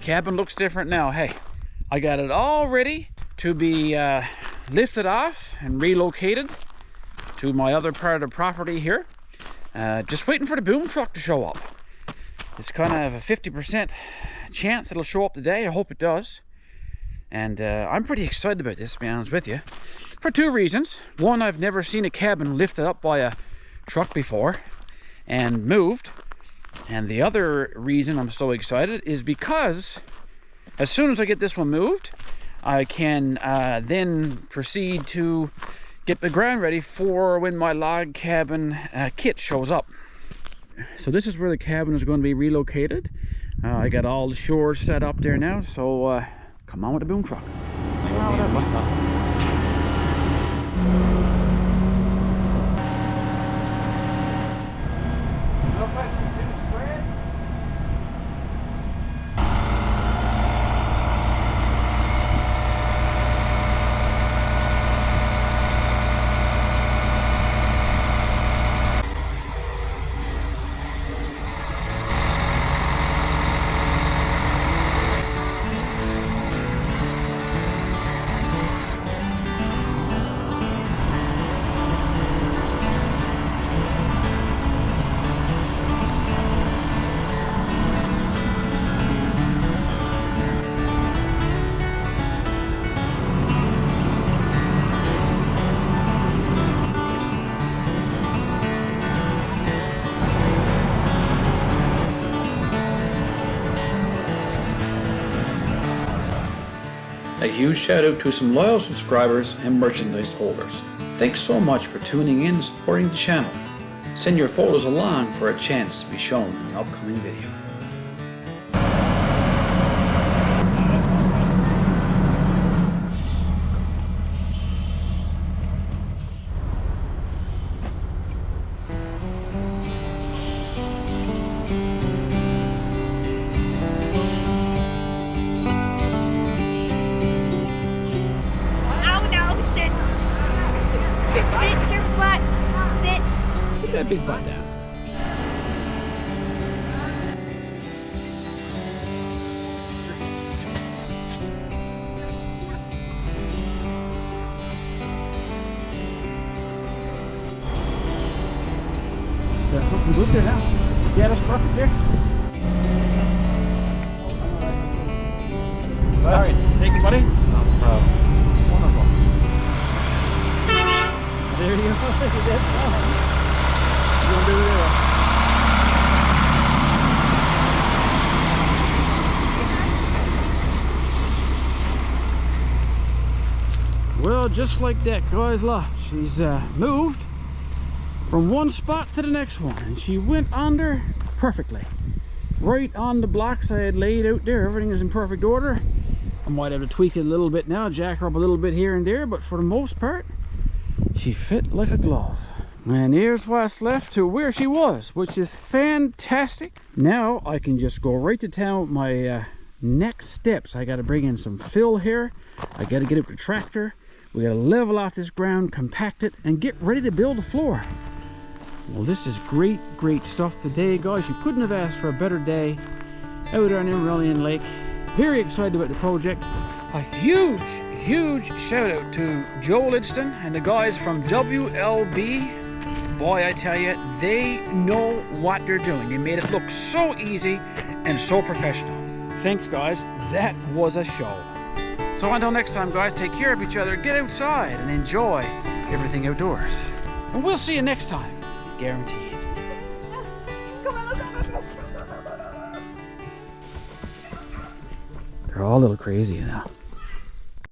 cabin looks different now. Hey, I got it all ready to be lifted off and relocated to my other part of the property here. Just waiting for the boom truck to show up. It's kind of a 50% chance it'll show up today. I hope it does. And I'm pretty excited about this, to be honest with you, for two reasons. One, I've never seen a cabin lifted up by a truck before and moved. And the other reason I'm so excited is because as soon as I get this one moved, I can then proceed to get the ground ready for when my log cabin kit shows up. So this is where the cabin is going to be relocated. I got all the shores set up there now, so come on with the boom truck. A huge shout out to some loyal subscribers and merchandise holders. Thanks so much for tuning in and supporting the channel. Send your photos along for a chance to be shown in an upcoming video. Sit your butt. Sit. Put that big butt down. That's looking good there now. Yeah, that's perfect there. All right, thank you, buddy. No problem. Wonderful. There you go. That's fine. You're gonna do it there. Well, just like that, guys, look, she's moved from one spot to the next one, and she went under perfectly. Right on the blocks I had laid out there. Everything is in perfect order. I might have to tweak it a little bit now, jack her up a little bit here and there, but for the most part, she fit like a glove. And here's what's left to where she was, which is fantastic. Now I can just go right to town with my next steps. I got to bring in some fill here. I got to get up the tractor. We got to level out this ground, compact it, and get ready to build the floor. Well, this is great stuff today, guys. You couldn't have asked for a better day out there on Emeraldian Lake. Very excited about the project. A huge shout out to Joel Lidston and the guys from WLB. Boy, I tell you, they know what they're doing. They made it look so easy and so professional. Thanks, guys. That was a show. So until next time, guys, take care of each other, get outside, and enjoy everything outdoors. And we'll see you next time. Guaranteed. They're all a little crazy, you know.